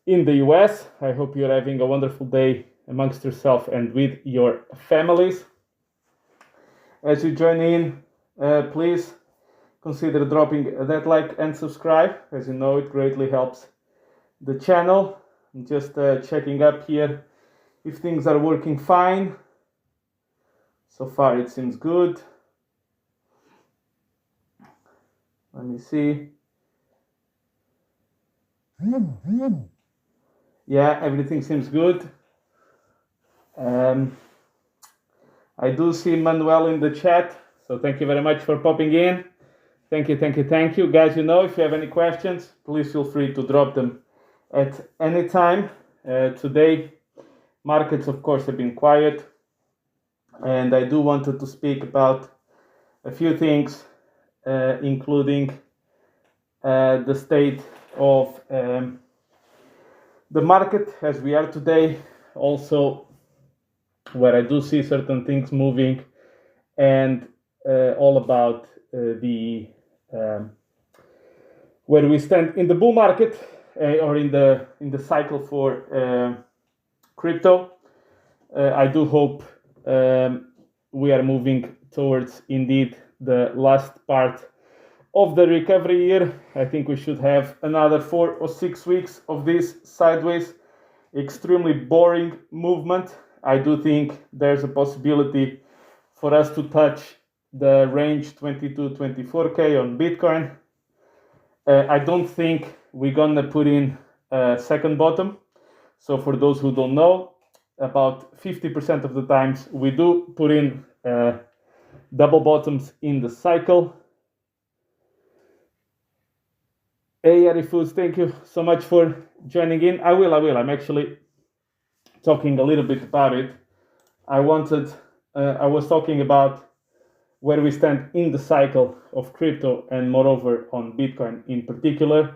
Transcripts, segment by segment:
in the US. I hope you're having a wonderful day amongst yourself and with your families. As you join in, please consider dropping that like and subscribe. As you know, it greatly helps the channel. I'm just checking up here if things are working fine. So far it seems good. Let me see. Yeah, everything seems good. I do see Manuel in the chat, so thank you very much for popping in. Thank you. Guys, you know, if you have any questions, please feel free to drop them at any time. Today, markets, of course, have been quiet, and I do wanted to speak about a few things, including the state of the market as we are today, also where I do see certain things moving, and all about the where we stand in the bull market or in the cycle for crypto. I do hope we are moving towards indeed the last part of the recovery year. I think we should have another 4 or 6 weeks of this sideways, extremely boring movement. I do think there's a possibility for us to touch the range 22-24K on Bitcoin. I don't think we're gonna put in a second bottom. So for those who don't know, about 50% of the times we do put in double bottoms in the cycle. Hey Arifuz, thank you so much for joining in. I will. I'm actually talking a little bit about it. I was talking about where we stand in the cycle of crypto and moreover on Bitcoin in particular.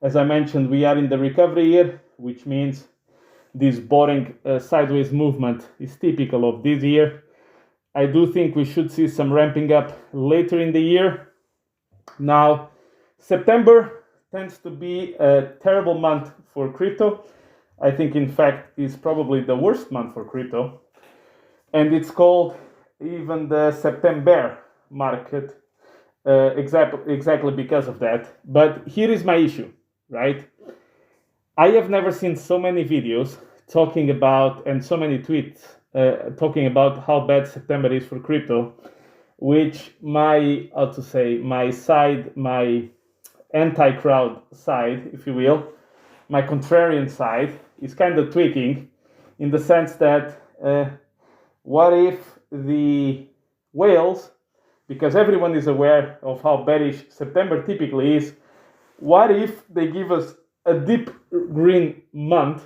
As I mentioned, we are in the recovery year, which means this boring sideways movement is typical of this year. I do think we should see some ramping up later in the year. Now, September tends to be a terrible month for crypto. I think, in fact, it's probably the worst month for crypto. And it's called even the September market, exactly because of that. But here is my issue, right? I have never seen so many videos talking about, and so many tweets talking about how bad September is for crypto, which my anti-crowd side, if you will, my contrarian side, is kind of tweaking in the sense that what if the whales, because everyone is aware of how bearish September typically is, what if they give us a deep green month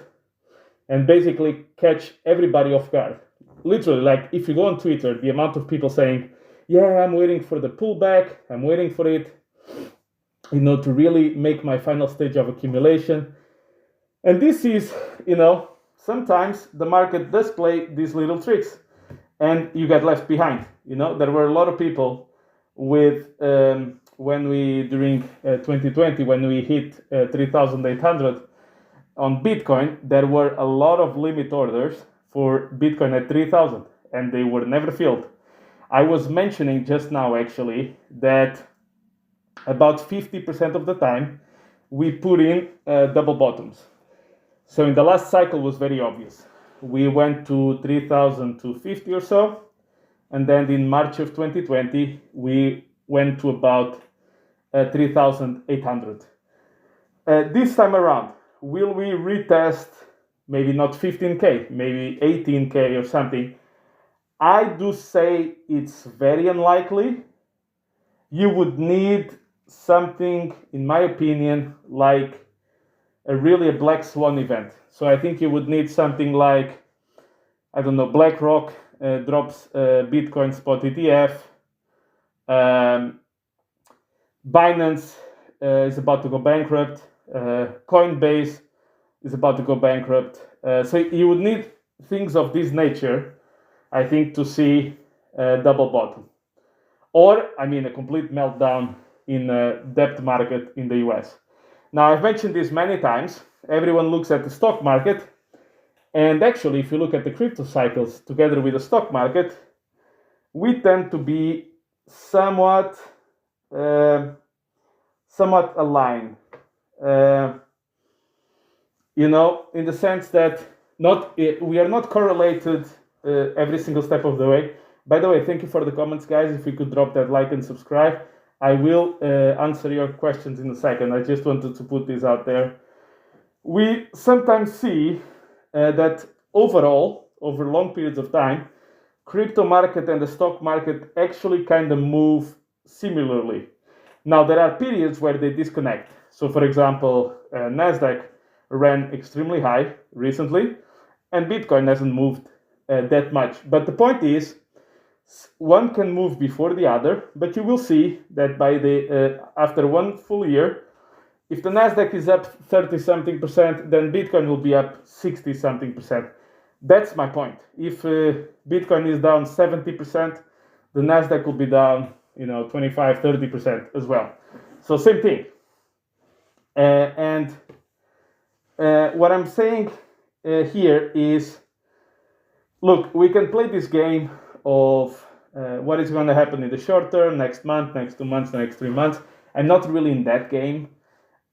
and basically catch everybody off guard? Literally, like if you go on Twitter, the amount of people saying, yeah, I'm waiting for the pullback, I'm waiting for it, to really make my final stage of accumulation. And this is, sometimes the market does play these little tricks and you get left behind. There were a lot of people with, during 2020, when we hit 3,800 on Bitcoin, there were a lot of limit orders for Bitcoin at 3,000 and they were never filled. I was mentioning just now actually that about 50% of the time we put in double bottoms. So in the last cycle was very obvious. We went to 3,250 or so, and then in March of 2020 we went to about 3,800. This time around, will we retest maybe not 15K, maybe 18K or something? I do say it's very unlikely. You would need something, in my opinion, like a black swan event. So I think you would need something like, I don't know, BlackRock drops Bitcoin spot ETF. Binance is about to go bankrupt. Coinbase is about to go bankrupt. So you would need things of this nature, I think, to see a double bottom. Or, a complete meltdown in a debt market in the US. Now, I've mentioned this many times. everyone looks at the stock market, and actually, if you look at the crypto cycles together with the stock market, we tend to be somewhat aligned. In the sense that we are not correlated every single step of the way. By the way, thank you for the comments, guys. If you could drop that like and subscribe, I will answer your questions in a second. I just wanted to put this out there. We sometimes see that overall, over long periods of time, crypto market and the stock market actually kind of move similarly. Now, there are periods where they disconnect. So, for example, Nasdaq ran extremely high recently, and Bitcoin hasn't moved that much. But the point is, one can move before the other, but you will see that by after one full year, if the Nasdaq is up 30-something%, then Bitcoin will be up 60-something%. That's my point. If Bitcoin is down 70%, the Nasdaq will be down, 25-30% as well. So same thing. And what I'm saying here is, look, we can play this game of what is going to happen in the short term, next month, next 2 months, next 3 months. I'm not really in that game.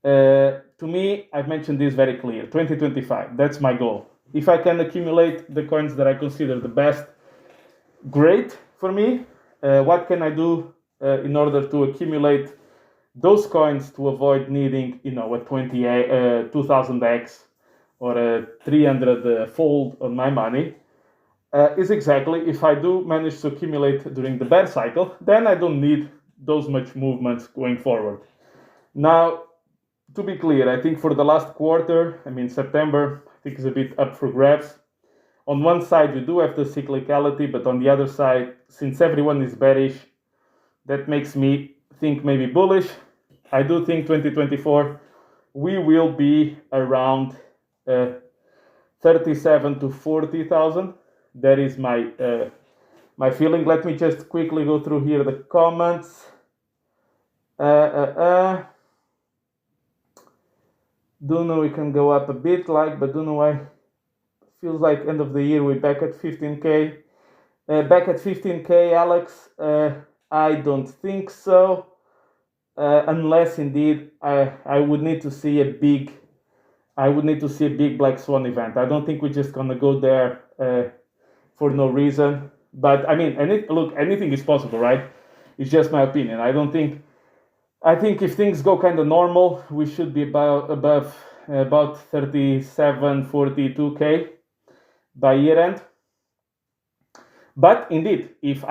To me, I've mentioned this very clear, 2025, that's my goal. If I can accumulate the coins that I consider the best, great for me. What can I do in order to accumulate those coins to avoid needing, a 2000x or a 300-fold on my money? Is exactly, if I do manage to accumulate during the bear cycle, then I don't need those much movements going forward. Now, to be clear, I think for the last quarter, September, I think is a bit up for grabs. On one side, you do have the cyclicality, but on the other side, since everyone is bearish, that makes me think maybe bullish. I do think 2024, we will be around 37 to 40,000. That is my feeling. Let me just quickly go through here the comments. Don't know, we can go up a bit, but don't know why. Feels like end of the year we're back at 15K. Back at 15K, Alex. I don't think so. Unless indeed I would need to see a big black swan event. I don't think we're just gonna go there for no reason. But anything is possible, right? It's just my opinion. I think if things go kind of normal, we should be above 37, 42K by year end. But indeed, if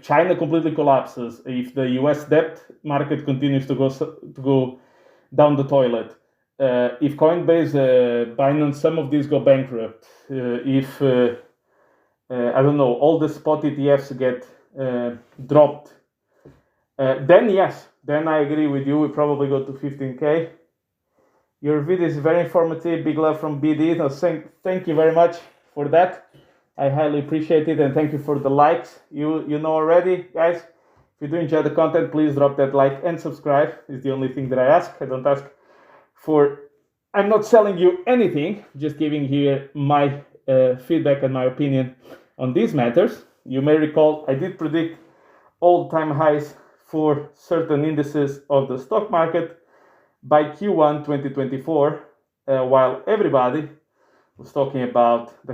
China completely collapses, if the US debt market continues to go down the toilet, if Coinbase, Binance, some of these go bankrupt, if all the spot ETFs get dropped, then yes, then I agree with you. We probably go to 15K. Your video is very informative. Big love from BD. Thank you very much for that. I highly appreciate it, and thank you for the likes. You know already, guys. If you do enjoy the content, please drop that like and subscribe. It's the only thing that I ask. I don't ask for. I'm not selling you anything. Just giving here my feedback and my opinion on these matters. You may recall I did predict all-time highs for certain indices of the stock market by Q1 2024, while everybody was talking about the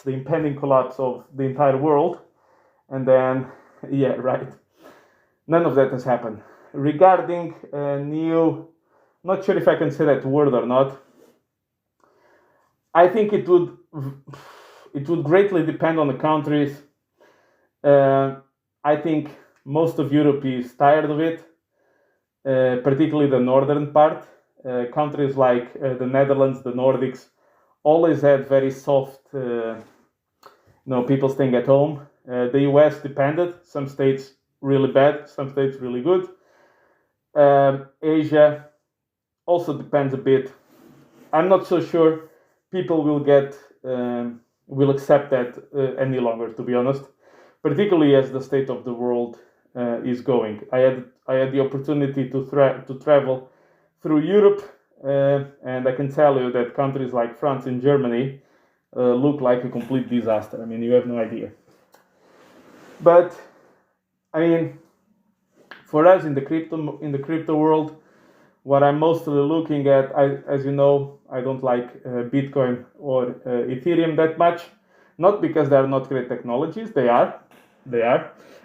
impending collapse of the entire world. And then, none of that has happened. Regarding not sure if I can say that word or not, I think it would greatly depend on the countries. I think most of Europe is tired of it, particularly the northern part. Countries like the Netherlands, the Nordics, always had very soft, people staying at home. The US depended. Some states really bad, some states really good. Asia also depends a bit. I'm not so sure people will accept that any longer, to be honest, particularly as the state of the world is going. I had the opportunity to travel through Europe and I can tell you that countries like France and Germany look like a complete disaster. I mean, you have no idea. But I mean, for us in the crypto world, what I'm mostly looking at, as you know, I don't like Bitcoin or Ethereum that much. Not because they are not great technologies, they are.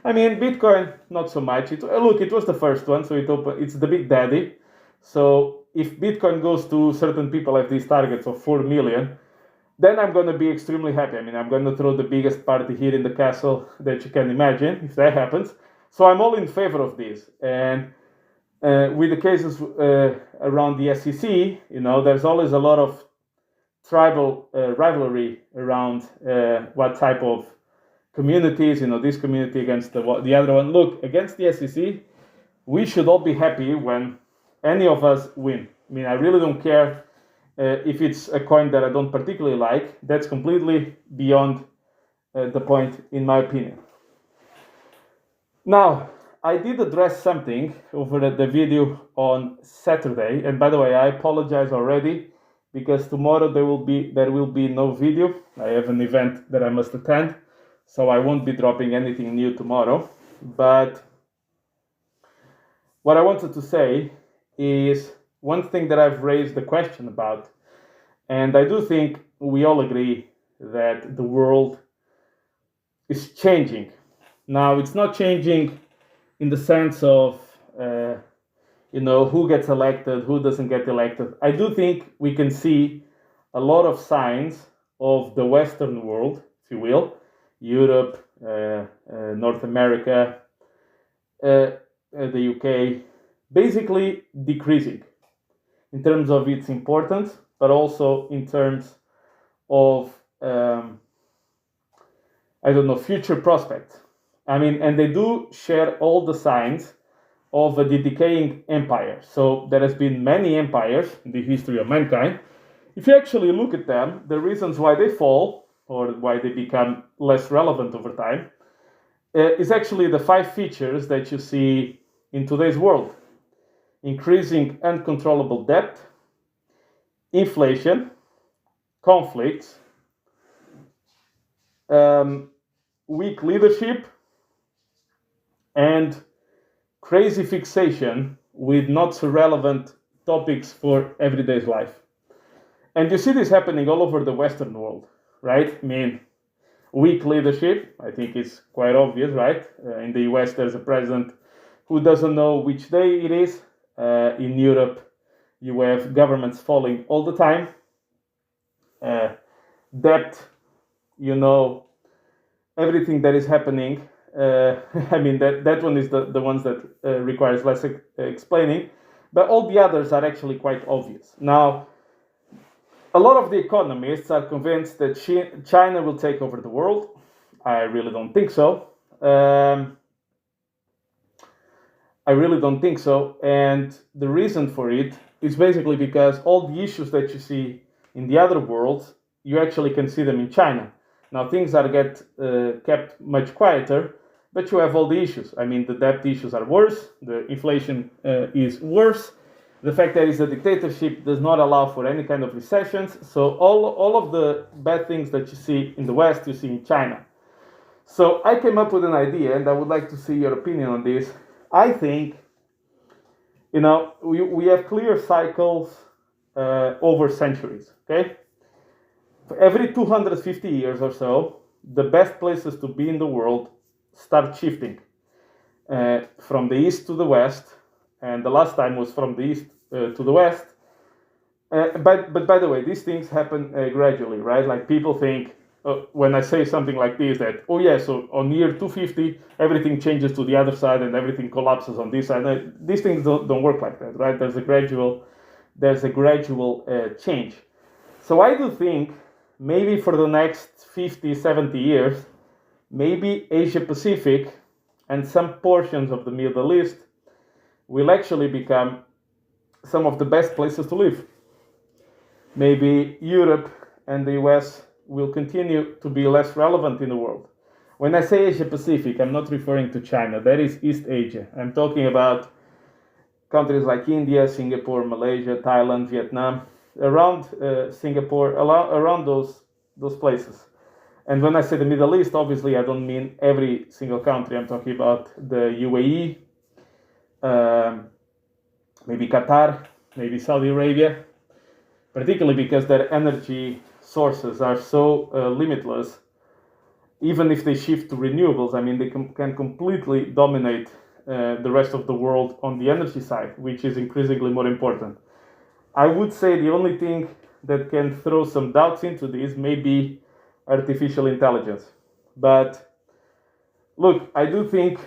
I mean, Bitcoin, not so much. It was the first one, so it's the big daddy. So if Bitcoin goes to certain people at these targets of 4 million, then I'm going to be extremely happy. I mean, I'm going to throw the biggest party here in the castle that you can imagine if that happens. So I'm all in favor of this. And with the cases around the SEC, there's always a lot of tribal rivalry around what type of communities, this community against the other one. Look, against the SEC, we should all be happy when any of us win. I mean, I really don't care if it's a coin that I don't particularly like. That's completely beyond the point, in my opinion. Now, I did address something over the video on Saturday, and by the way, I apologize already because tomorrow there will be no video. I have an event that I must attend, so I won't be dropping anything new tomorrow. But what I wanted to say is one thing that I've raised the question about, and I do think we all agree that the world is changing. Now, it's not changing in the sense of, who gets elected, who doesn't get elected. I do think we can see a lot of signs of the Western world, if you will, Europe, North America, the UK, basically decreasing in terms of its importance, but also in terms of, future prospects. I mean, and they do share all the signs of a decaying empire. So there has been many empires in the history of mankind. If you actually look at them, the reasons why they fall or why they become less relevant over time is actually the 5 features that you see in today's world: increasing uncontrollable debt, inflation, conflicts, weak leadership, and crazy fixation with not so relevant topics for everyday life. And you see this happening all over the Western world, right? I mean, weak leadership, I think it's quite obvious, right? In the US, there's a president who doesn't know which day it is. In Europe, you have governments falling all the time. Debt, everything that is happening. I mean, that one is the ones that requires less explaining, but all the others are actually quite obvious. Now, a lot of the economists are convinced that China will take over the world. I really don't think so. And the reason for it is basically because all the issues that you see in the other worlds, you actually can see them in China. Now, things are kept much quieter, but you have all the issues. I mean, the debt issues are worse, the inflation is worse, the fact that it's a dictatorship does not allow for any kind of recessions. So all of the bad things that you see in the West, you see in China. So I came up with an idea, and I would like to see your opinion on this. I think, we have clear cycles over centuries, okay? For every 250 years or so, the best places to be in the world start shifting from the east to the west, and the last time was from the east to the west. But by the way, these things happen gradually, right? Like people think, when I say something like this, that, so on year 250, everything changes to the other side and everything collapses on this side. These things don't work like that, right? There's a gradual change. So I do think maybe for the next 50, 70 years, maybe Asia Pacific and some portions of the Middle East will actually become some of the best places to live. Maybe Europe and the US will continue to be less relevant in the world. When I say Asia Pacific, I'm not referring to China. That is East Asia. I'm talking about countries like India, Singapore, Malaysia, Thailand, Vietnam, around Singapore, around those places. And when I say the Middle East, obviously I don't mean every single country. I'm talking about the UAE, maybe Qatar, maybe Saudi Arabia, particularly because their energy sources are so limitless. Even if they shift to renewables, I mean, they can completely dominate the rest of the world on the energy side, which is increasingly more important. I would say the only thing that can throw some doubts into this may be artificial intelligence. But look, I do think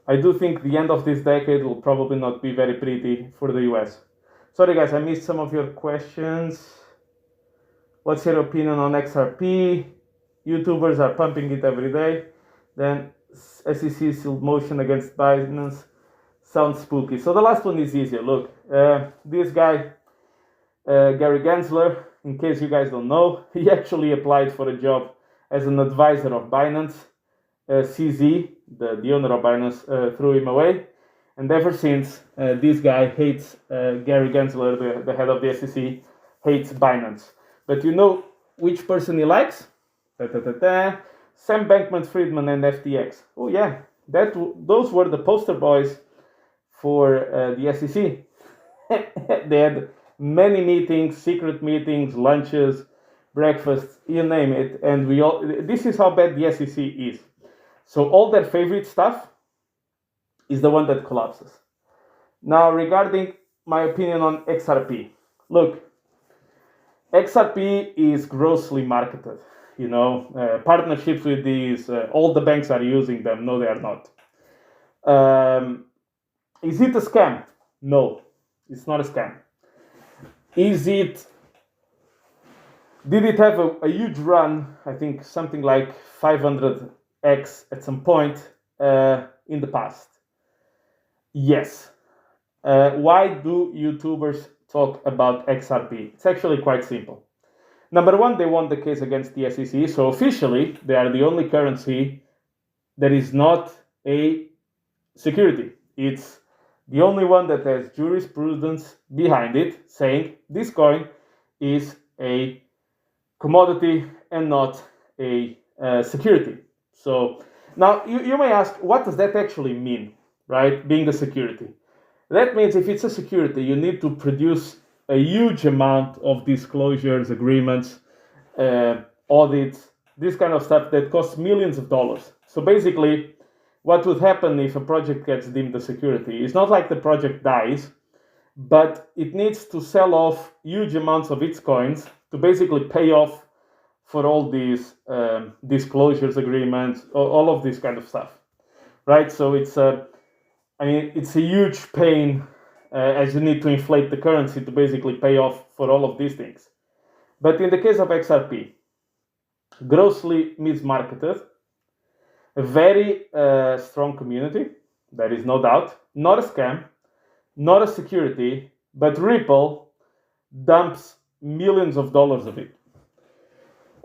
the end of this decade will probably not be very pretty for the US. Sorry guys, I missed some of your questions. What's your opinion on XRP? YouTubers are pumping it every day. Then SEC sealed motion against Binance. Sounds spooky. So the last one is easier. Look, this guy, Gary Gensler, in case you guys don't know, he actually applied for a job as an advisor of Binance. CZ, the owner of Binance, threw him away. And ever since, this guy hates, Gary Gensler, the head of the SEC, hates Binance. But you know which person he likes? Sam Bankman-Friedman and FTX. Oh yeah, those were the poster boys for the SEC. They had many meetings, secret meetings, lunches, breakfasts, you name it. And this is how bad the SEC is. So all their favorite stuff is the one that collapses. Now, regarding my opinion on XRP. Look, XRP is grossly marketed. You know, partnerships with these, all the banks are using them. No, they are not. Is it a scam? No, it's not a scam. Did it have a huge run? I think something like 500x at some point in the past. Yes. Why do YouTubers talk about XRP? It's actually quite simple. Number one, they won the case against the SEC, so officially they are the only currency that is not a security. It's the only one that has jurisprudence behind it saying this coin is a commodity and not a security. So now you may ask, what does that actually mean, right? Being a security. That means if it's a security, you need to produce a huge amount of disclosures, agreements, audits, this kind of stuff that costs millions of dollars. So basically, what would happen if a project gets deemed a security? It's not like the project dies, but it needs to sell off huge amounts of its coins to basically pay off for all these disclosures agreements, all of this kind of stuff, right? So it's a huge pain as you need to inflate the currency to basically pay off for all of these things. But in the case of XRP, grossly mismarketed, a very strong community, there is no doubt, not a scam, not a security, but Ripple dumps millions of dollars of it.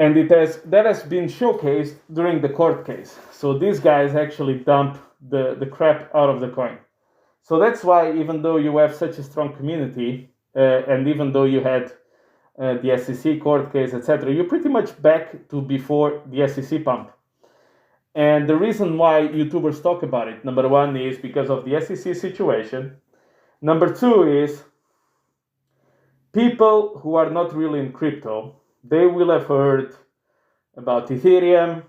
And that has been showcased during the court case. So these guys actually dump the crap out of the coin. So that's why, even though you have such a strong community, and even though you had the SEC court case, etc., you're pretty much back to before the SEC pump. And the reason why YouTubers talk about it, number one, is because of the SEC situation. Number two is people who are not really in crypto, they will have heard about Ethereum,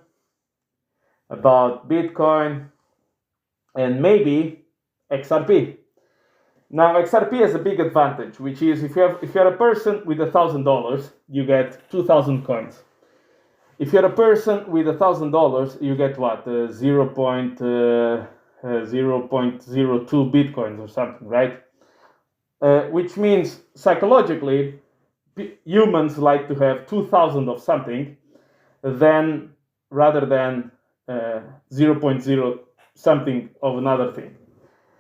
about Bitcoin, and maybe XRP. Now, XRP has a big advantage, which is if you're a person with $1,000, you get 2,000 coins. If you're a person with $1,000, you get what? 0.02 Bitcoins or something, right? Which means psychologically, humans like to have 2,000 of something rather than 0.0 something of another thing,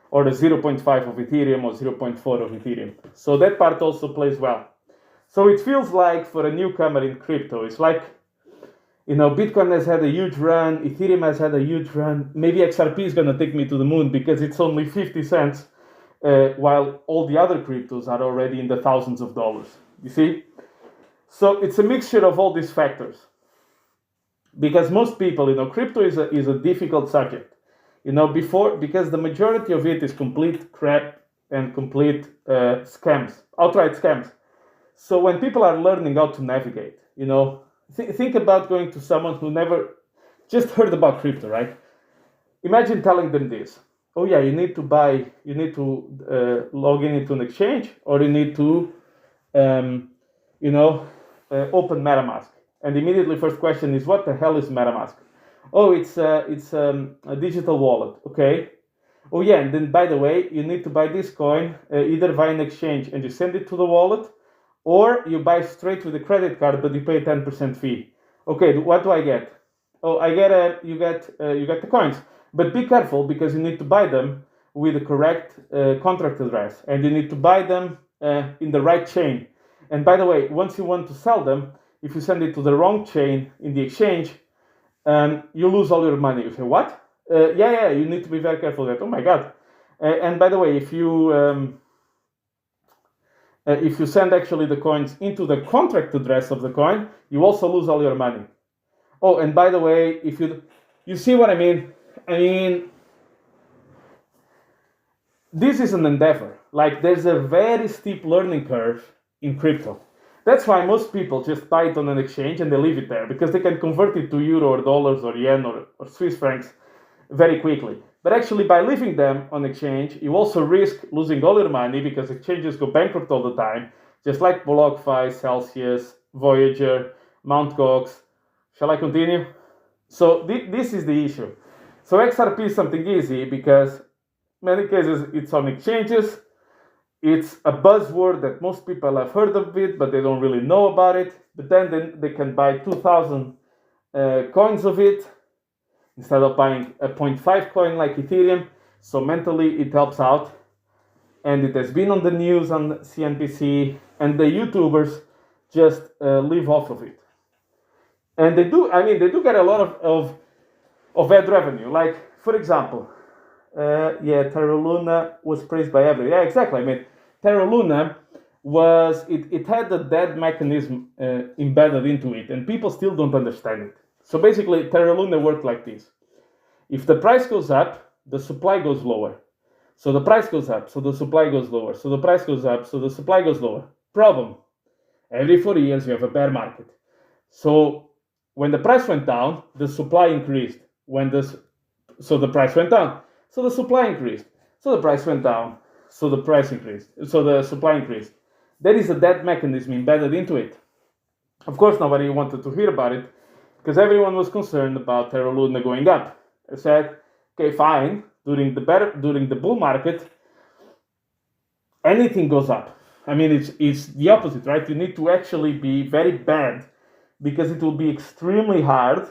or the 0.5 of Ethereum or 0.4 of Ethereum. So that part also plays well. So it feels like for a newcomer in crypto, it's like Bitcoin has had a huge run, Ethereum has had a huge run. Maybe XRP is going to take me to the moon because it's only 50 cents, while all the other cryptos are already in the thousands of dollars. You see? So it's a mixture of all these factors. Because most people, crypto is a difficult subject. Because the majority of it is complete crap and complete scams, outright scams. So when people are learning how to navigate, think about going to someone who never just heard about crypto, right? Imagine telling them this. Oh yeah, you need to log in into an exchange, or you need to, open MetaMask. And immediately first question is, what the hell is MetaMask? Oh, it's a digital wallet. Okay. Oh yeah, and then by the way, you need to buy this coin either via an exchange and you send it to the wallet, or you buy straight with a credit card, but you pay a 10% fee. Okay, what do I get? Oh, you get the coins, but be careful because you need to buy them with the correct contract address, and you need to buy them in the right chain. And by the way, once you want to sell them, if you send it to the wrong chain in the exchange, you lose all your money. You say, what? Yeah, you need to be very careful with that. Oh my God. And by the way, if you send actually the coins into the contract address of the coin, you also lose all your money. Oh, and by the way, if you see what I mean? I mean, this is an endeavor. Like, there's a very steep learning curve in crypto. That's why most people just buy it on an exchange and they leave it there, because they can convert it to euro or dollars or yen or Swiss francs very quickly. But actually, by leaving them on exchange, you also risk losing all your money, because exchanges go bankrupt all the time, just like BlockFi, Celsius, Voyager, Mt. Gox. Shall I continue? So this is the issue. So XRP is something easy because in many cases it's on exchanges. It's a buzzword that most people have heard of it, but they don't really know about it. But then they can buy 2,000 coins of it instead of buying a 0.5 coin like Ethereum. So mentally it helps out. And it has been on the news on CNBC, and the YouTubers just live off of it. And they do get a lot of ad revenue. Like, for example, Terra Luna was praised by everyone. Yeah, exactly. I mean, Terra Luna it had a dead mechanism embedded into it, and people still don't understand it. So basically, Terra Luna worked like this. If the price goes up, the supply goes lower. So the price goes up, so the supply goes lower. So the price goes up, so the supply goes lower. Problem. Every 4 years, you have a bear market. So when the price went down, the supply increased. So the price went down. So the supply increased. So the price went down. So the price increased. So the supply increased. There is a dead mechanism embedded into it. Of course, nobody wanted to hear about it because everyone was concerned about Terra Luna going up. I said, okay, fine. During the bull market, anything goes up. I mean, it's the opposite, right? You need to actually be very bad because it will be extremely hard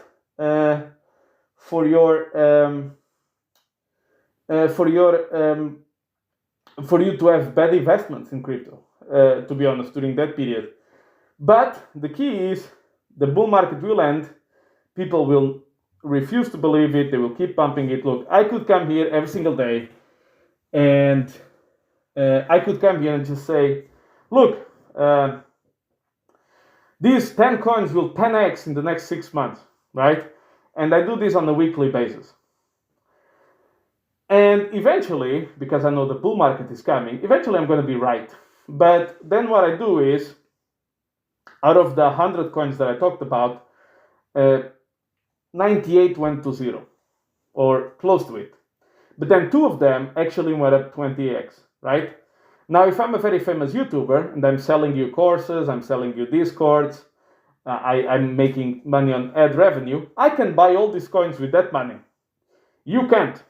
for you to have bad investments in crypto, to be honest, during that period. But the key is the bull market will end. People will refuse to believe it. They will keep pumping it. Look, I could come here every single day and I could come here and just say, look, these 10 coins will 10x in the next 6 months, right? And I do this on a weekly basis. And eventually, because I know the bull market is coming, eventually I'm going to be right. But then what I do is, out of the 100 coins that I talked about, 98 went to zero, or close to it. But then 2 of them actually went up 20x, right? Now, if I'm a very famous YouTuber and I'm selling you courses, I'm selling you Discords, I'm making money on ad revenue, I can buy all these coins with that money. You can't.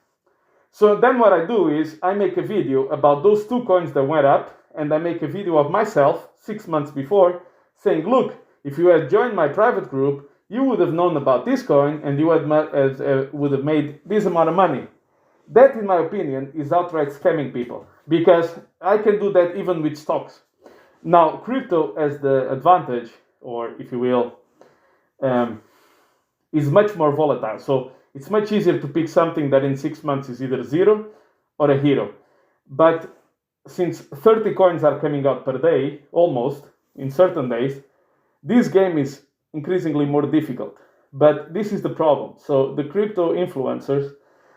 So then what I do is I make a video about those 2 coins that went up, and I make a video of myself 6 months before saying, look, if you had joined my private group, you would have known about this coin and you would have made this amount of money. That, in my opinion, is outright scamming people, because I can do that even with stocks. Now, crypto has the advantage, or if you will, is much more volatile. So it's much easier to pick something that in 6 months is either zero or a hero. But since 30 coins are coming out per day, almost, in certain days, this game is increasingly more difficult. But this is the problem. So the crypto influencers,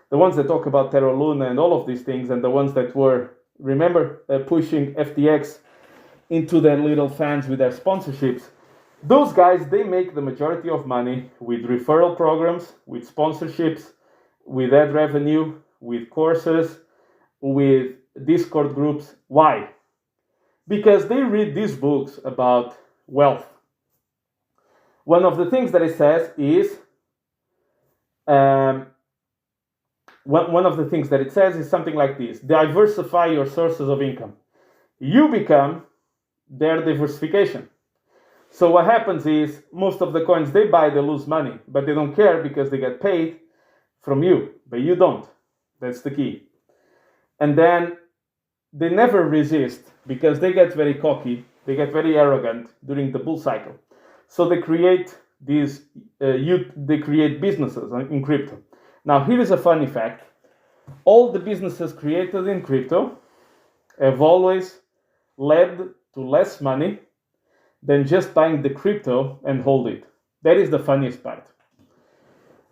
the ones that talk about Terra Luna and all of these things, and the ones that were, remember, pushing FTX into their little fans with their sponsorships, those guys, they make the majority of money with referral programs, with sponsorships, with ad revenue, with courses, with Discord groups. Why? Because they read these books about wealth. One of the things that it says is, one of the things that it says is something like this: diversify your sources of income. You become their diversification. So what happens is, most of the coins they buy, they lose money, but they don't care because they get paid from you, but you don't. That's the key. And then they never resist because they get very cocky, they get very arrogant during the bull cycle. So they create these, they create businesses in crypto. Now here is a funny fact: all the businesses created in crypto have always led to less money than just buying the crypto and hold it. That is the funniest part.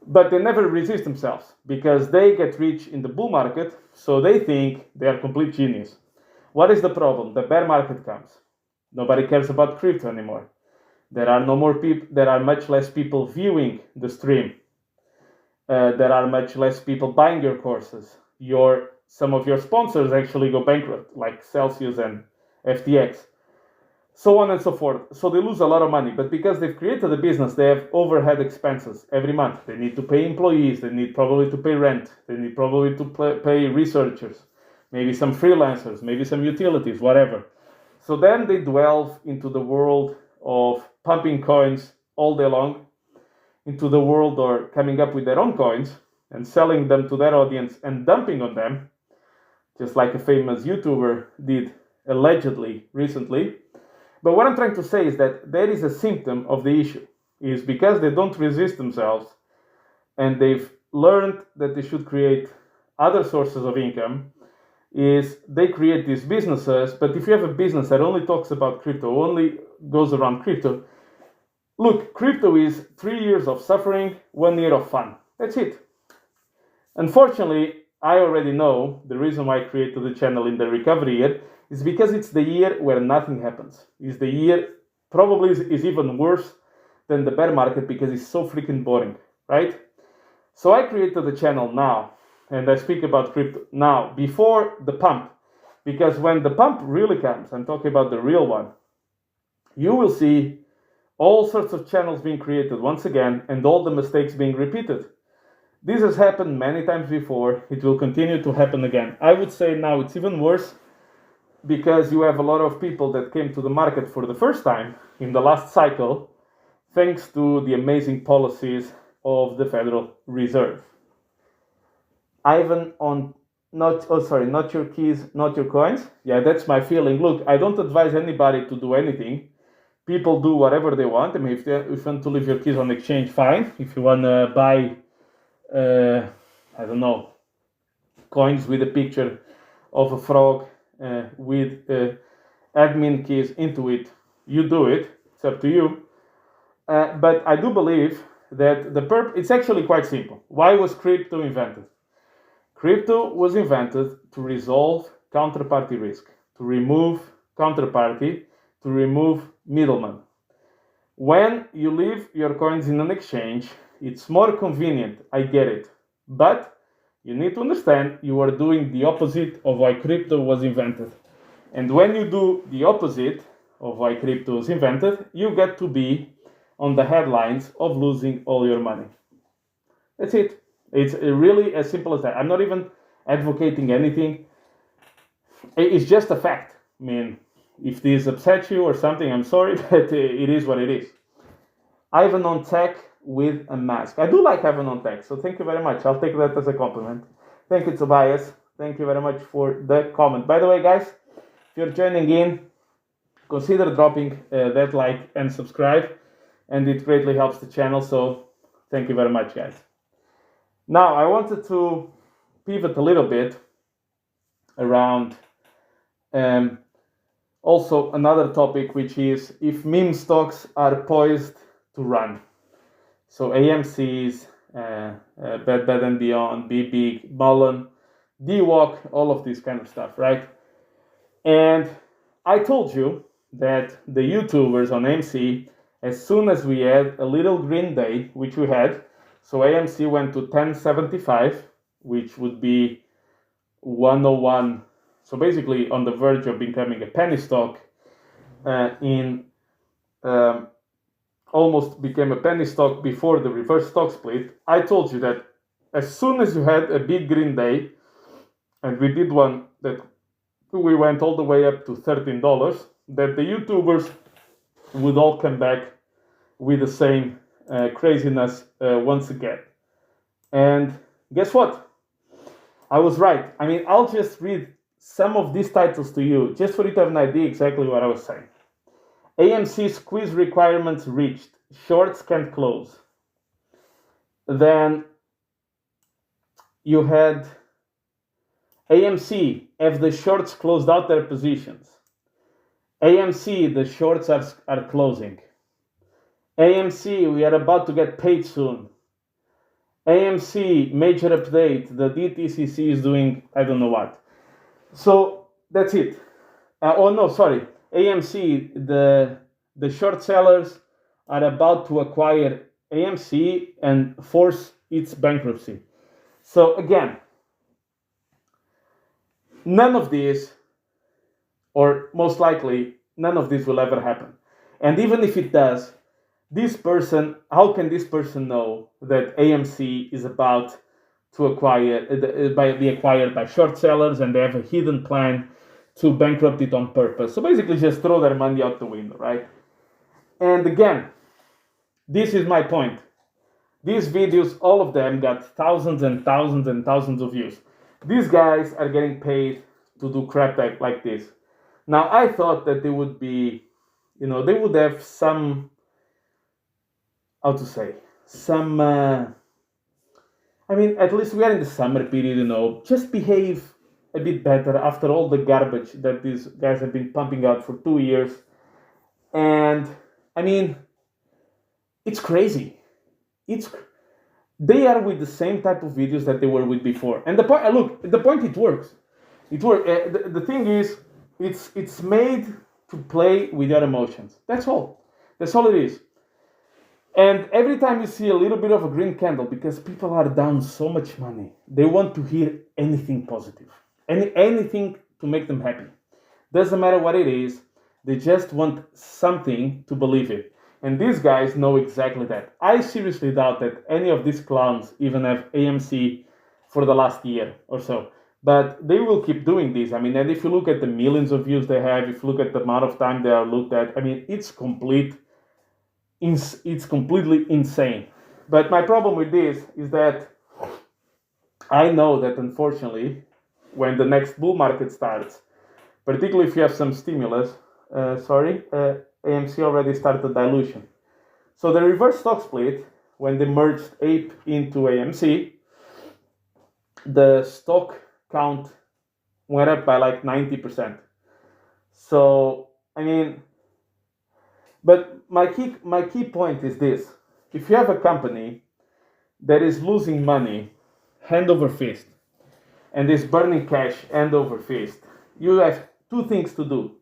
But they never resist themselves because they get rich in the bull market, so they think they are complete genius. What is the problem? The bear market comes. Nobody cares about crypto anymore. There are no more people. There are much less people viewing the stream. There are much less people buying your courses. Some of your sponsors actually go bankrupt, like Celsius and FTX. So on and so forth. So they lose a lot of money. But because they've created a business, they have overhead expenses every month. They need to pay employees. They need probably to pay rent. They need probably to pay researchers, maybe some freelancers, maybe some utilities, whatever. So then they delve into the world of pumping coins all day long, into the world or coming up with their own coins and selling them to their audience and dumping on them, just like a famous YouTuber did allegedly recently. But what I'm trying to say is that there is a symptom of the issue, is because they don't resist themselves and they've learned that they should create other sources of income, is they create these businesses. But if you have a business that only talks about crypto, only goes around crypto, look, crypto is 3 years of suffering, 1 year of fun. That's it. Unfortunately, I already know the reason why I created the channel in the recovery year is because it's the year where nothing happens. It's the year probably is even worse than the bear market because it's so freaking boring, right? So I created the channel now, and I speak about crypto now, before the pump, because when the pump really comes, I'm talking about the real one, you will see all sorts of channels being created once again and all the mistakes being repeated. This has happened many times before. It will continue to happen again. I would say now it's even worse because you have a lot of people that came to the market for the first time in the last cycle thanks to the amazing policies of the Federal Reserve. Ivan on not your keys, not your coins. Yeah, that's my feeling. Look, I don't advise anybody to do anything. People do whatever they want. I mean, if you want to leave your keys on exchange, fine. If you want to buy, I don't know, coins with a picture of a frog with admin keys into it, you do it. It's up to you. But I do believe that it's actually quite simple. Why was crypto invented? Crypto was invented to resolve counterparty risk, to remove counterparty, to remove middlemen. When you leave your coins in an exchange, it's more convenient, I get it. But you need to understand you are doing the opposite of why crypto was invented. And when you do the opposite of why crypto was invented, you get to be on the headlines of losing all your money. That's it. It's really as simple as that. I'm not even advocating anything. It's just a fact. I mean, if this upsets you or something, I'm sorry, but it is what it is. Ivan on tech with a mask. I do like Ivan on tech, so thank you very much. I'll take that as a compliment. Thank you, Tobias. Thank you very much for the comment. By the way, guys, if you're joining in, consider dropping that like and subscribe, and it greatly helps the channel. So Thank you very much, guys. Now, I wanted to pivot a little bit around also another topic, which is if meme stocks are poised to run. So AMCs, Bed Bath & Beyond, Be Big, Mullen, DWalk, all of this kind of stuff, right? And I told you that the YouTubers on AMC, as soon as we had a little green day, which we had, so AMC went to 1075, which would be 101. So basically on the verge of becoming a penny stock, almost became a penny stock before the reverse stock split. I told you that as soon as you had a big green day, and we did one that we went all the way up to $13, that the YouTubers would all come back with the same craziness once again. And guess what? I was right. I mean, I'll just read some of these titles to you, just for you to have an idea exactly what I was saying. AMC squeeze requirements reached. Shorts can't close. Then you had AMC, have the shorts closed out their positions. AMC, the shorts are closing. AMC, we are about to get paid soon. AMC, major update, the DTCC is doing I don't know what. So that's it. AMC, the short sellers are about to acquire AMC and force its bankruptcy. So again, none of this, or most likely, none of this will ever happen. And even if it does, how can this person know that AMC is about to be acquired by short sellers and they have a hidden plan to bankrupt it on purpose? So basically just throw their money out the window, right? And again, this is my point. These videos, all of them got thousands and thousands and thousands of views. These guys are getting paid to do crap like this. Now, I thought that they would be, they would have some, at least we are in the summer period, just behave a bit better after all the garbage that these guys have been pumping out for 2 years. And, it's crazy. They are with the same type of videos that they were with before. And the point, it works. The thing is, it's made to play with your emotions. That's all it is. And every time you see a little bit of a green candle, because people are down so much money, they want to hear anything positive, anything to make them happy. Doesn't matter what it is, they just want something to believe in. And these guys know exactly that. I seriously doubt that any of these clowns even have AMC for the last year or so. But they will keep doing this. And if you look at the millions of views they have, if you look at the amount of time they are looked at, it's completely insane. But my problem with this is that I know that unfortunately, when the next bull market starts, particularly if you have some stimulus, AMC already started dilution. So the reverse stock split, when they merged Ape into AMC, the stock count went up by like 90%. So, but my key point is this. If you have a company that is losing money hand over fist and is burning cash hand over fist, you have two things to do.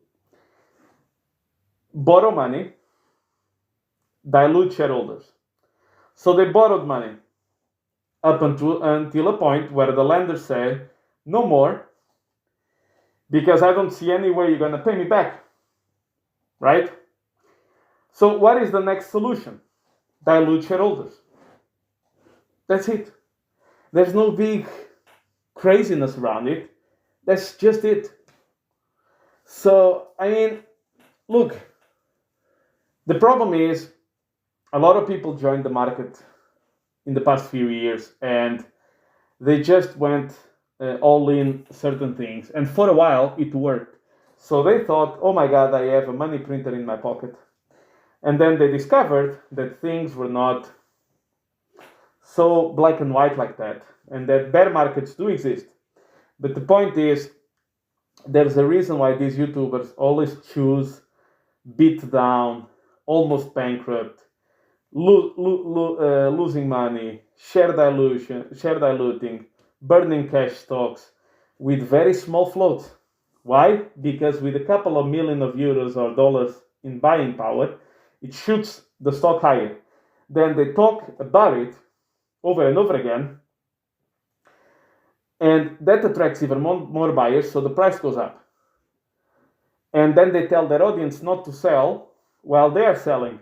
Borrow money, dilute shareholders. So they borrowed money up until a point where the lenders say, no more, because I don't see any way you're going to pay me back, right? So what is the next solution? Dilute shareholders. That's it. There's no big craziness around it. That's just it. So, look, the problem is a lot of people joined the market in the past few years and they just went all in certain things. And for a while, it worked. So they thought, oh my God, I have a money printer in my pocket. And then they discovered that things were not so black and white like that, and that bear markets do exist. But the point is, there's a reason why these YouTubers always choose beat down, almost bankrupt, losing money, share diluting, burning cash stocks with very small floats. Why? Because with a couple of million of euros or dollars in buying power, it shoots the stock higher. Then they talk about it over and over again, and that attracts even more buyers, so the price goes up. And then they tell their audience not to sell while they are selling.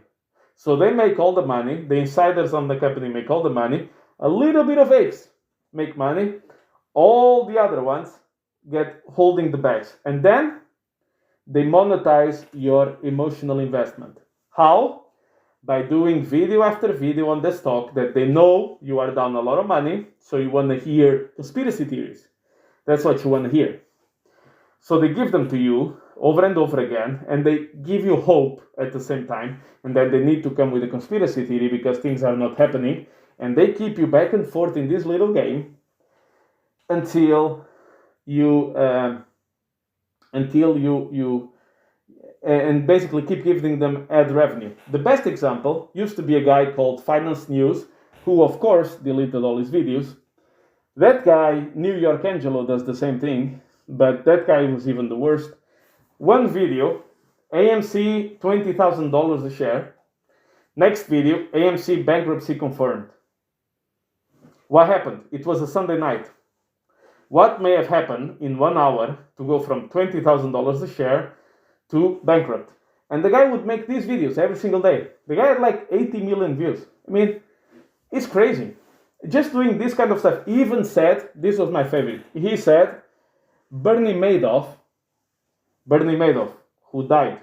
So they make all the money, the insiders on the company make all the money, a little bit of apes make money, all the other ones get holding the bags. And then they monetize your emotional investment. How? By doing video after video on the stock that they know you are down a lot of money, so you want to hear conspiracy theories. That's what you want to hear. So they give them to you over and over again, and they give you hope at the same time, and then they need to come with a conspiracy theory because things are not happening, and they keep you back and forth in this little game until you and basically keep giving them ad revenue. The best example used to be a guy called Finance News, who of course deleted all his videos. That guy, New York Angelo, does the same thing, but that guy was even the worst. One video, AMC $20,000 a share. Next video, AMC bankruptcy confirmed. What happened? It was a Sunday night. What may have happened in 1 hour to go from $20,000 a share to bankrupt? And the guy would make these videos every single day. The guy had like 80 million views. I mean, it's crazy. Just doing this kind of stuff. He even said, this was my favorite, he said, Bernie Madoff, who died,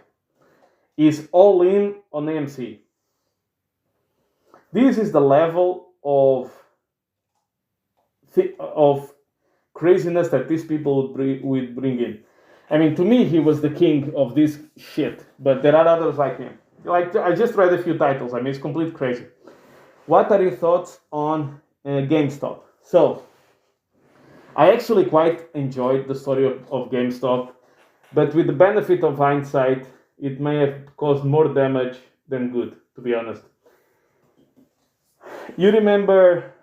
is all in on AMC. This is the level of craziness that these people would bring in. I mean, to me, he was the king of this shit, but there are others like him. Like, I just read a few titles. I mean, it's complete crazy. What are your thoughts on GameStop? So, I actually quite enjoyed the story of GameStop, but with the benefit of hindsight, it may have caused more damage than good, to be honest. You remember,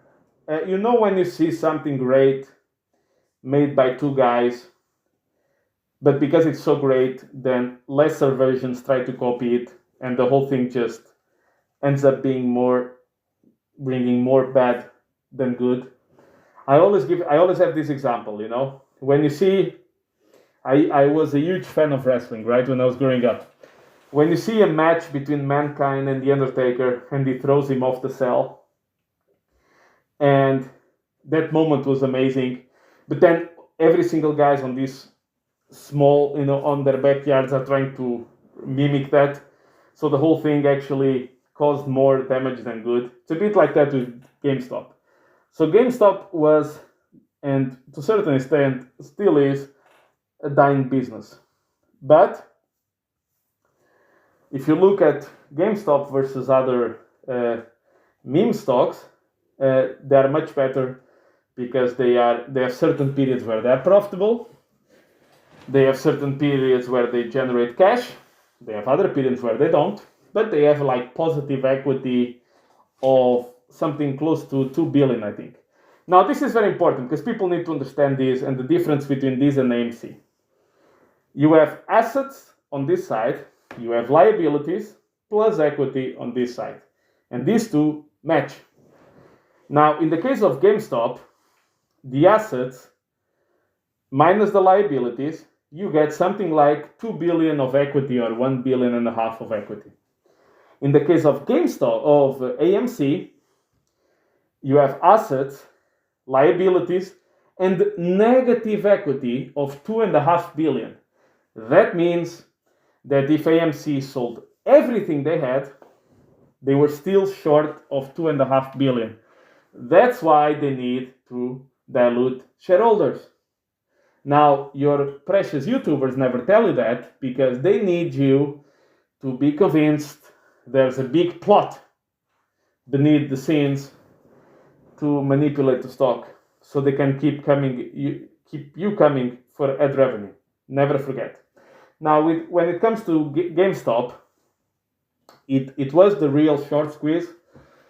you know when you see something great made by two guys, but because it's so great, then lesser versions try to copy it, and the whole thing just ends up bringing more bad than good. I always have this example, you know, when you see, I was a huge fan of wrestling, right, when I was growing up. When you see a match between Mankind and The Undertaker, and he throws him off the cell, and that moment was amazing, but then every single guys on this small, you know, on their backyards are trying to mimic that, so the whole thing actually caused more damage than good. It's a bit like that with GameStop. So GameStop was, and to a certain extent still is, a dying business. But if you look at GameStop versus other meme stocks, they are much better because they have certain periods where they are profitable. They have certain periods where they generate cash. They have other periods where they don't, but they have like positive equity of something close to 2 billion, I think. Now, this is very important because people need to understand this and the difference between this and AMC. You have assets on this side, you have liabilities plus equity on this side, and these two match. Now, in the case of GameStop, the assets minus the liabilities, you get something like 2 billion of equity or 1.5 billion of equity. In the case of GameStop, of AMC, you have assets, liabilities, and negative equity of 2.5 billion. That means that if AMC sold everything they had, they were still short of 2.5 billion. That's why they need to dilute shareholders. Now, your precious YouTubers never tell you that because they need you to be convinced there's a big plot beneath the scenes to manipulate the stock so they can keep you coming for ad revenue. Never forget. Now, when it comes to GameStop, it was the real short squeeze.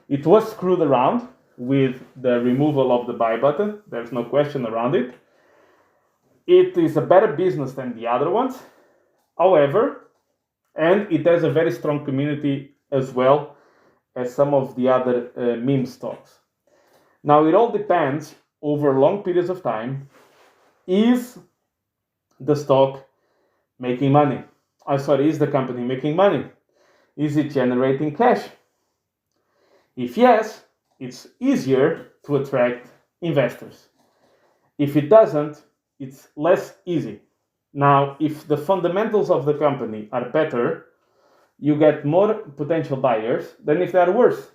It was screwed around with the removal of the buy button. There's no question around it. It is a better business than the other ones. However, and it has a very strong community as well as some of the other meme stocks. Now, it all depends over long periods of time. Is the stock making money? Is the company making money? Is it generating cash? If yes, it's easier to attract investors. If it doesn't, it's less easy. Now, if the fundamentals of the company are better, you get more potential buyers than if they are worse.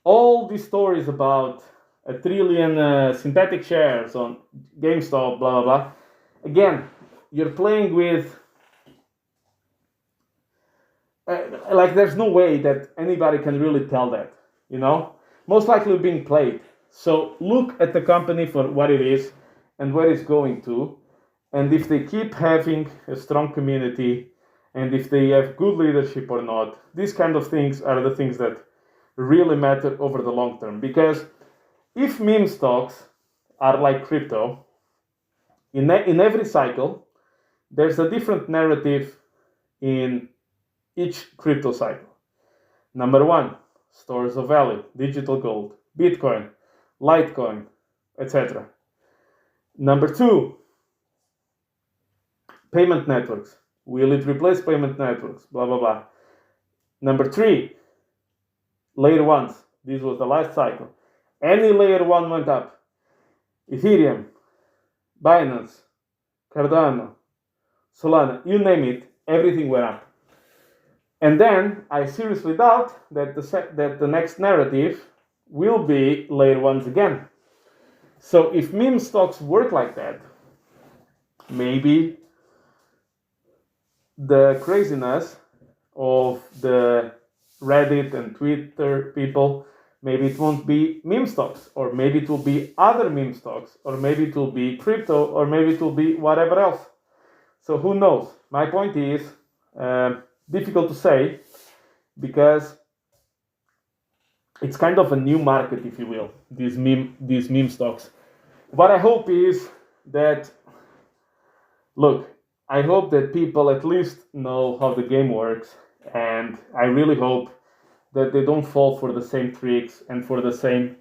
All these stories about 1 trillion synthetic shares on GameStop, blah, blah, blah. Again, you're playing with... there's no way that anybody can really tell that, Most likely being played. So look at the company for what it is and where it's going to. And if they keep having a strong community and if they have good leadership or not, these kind of things are the things that really matter over the long term. Because if meme stocks are like crypto, in every cycle, there's a different narrative in each crypto cycle. Number one, stores of value, digital gold, Bitcoin, Litecoin, etc. Number two, payment networks. Will it replace payment networks? Blah, blah, blah. Number three, layer ones. This was the last cycle. Any layer one went up. Ethereum, Binance, Cardano, Solana, you name it, everything went up. And then I seriously doubt that the next narrative will be layer ones again. So if meme stocks work like that, maybe the craziness of the Reddit and Twitter people, maybe it won't be meme stocks, or maybe it will be other meme stocks, or maybe it will be crypto, or maybe it will be whatever else. So who knows? My point is, difficult to say, because it's kind of a new market, if you will, these meme stocks. What I hope is that, I hope that people at least know how the game works, and I really hope that they don't fall for the same tricks and for the same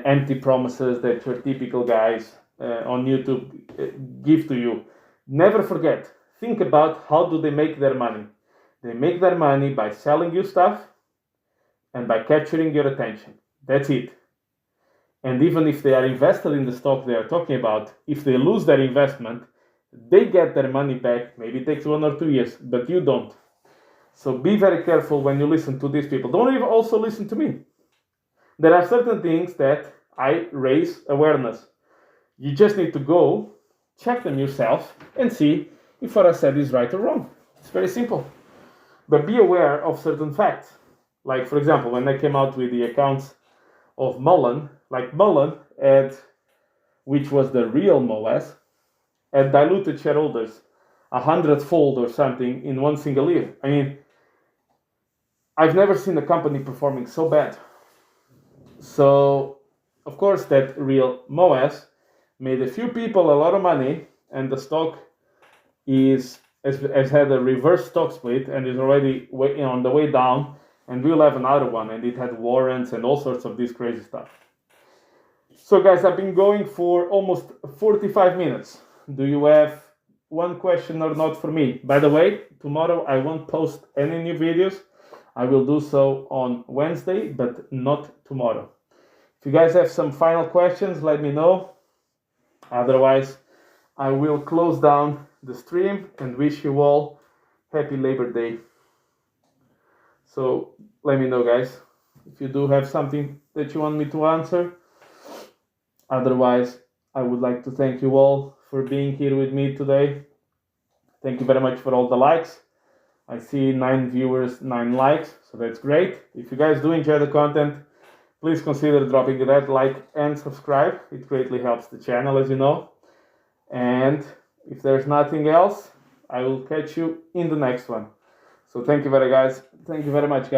empty promises that your typical guys on YouTube give to you. Never forget, think about how do they make their money. They make their money by selling you stuff and by capturing your attention. That's it. And even if they are invested in the stock they are talking about, if they lose their investment, they get their money back. Maybe it takes 1 or 2 years, but you don't. So be very careful when you listen to these people. Don't even also listen to me. There are certain things that I raise awareness. You just need to go, check them yourself, and see if what I said is right or wrong. It's very simple. But be aware of certain facts. Like, for example, when I came out with the accounts of Mullen, which was the real MOS, had diluted shareholders 100-fold or something in one single year. I mean, I've never seen a company performing so bad. So, of course, that real MOS made a few people a lot of money, and the stock has had a reverse stock split and is already on the way down, and we'll have another one, and it had warrants and all sorts of this crazy stuff. So guys, I've been going for almost 45 minutes. Do you have one question or not for me? By the way, tomorrow I won't post any new videos. I will do so on Wednesday, but not tomorrow. If you guys have some final questions, let me know. Otherwise, I will close down the stream and wish you all happy Labor Day. So let me know, guys, if you do have something that you want me to answer. Otherwise, I would like to thank you all for being here with me today. Thank you very much for all the likes. I see 9 viewers, 9 likes, so that's great. If you guys do enjoy the content, please consider dropping that like and subscribe. It greatly helps the channel, as you know. And if there's nothing else, I will catch you in the next one. So thank you very much, guys.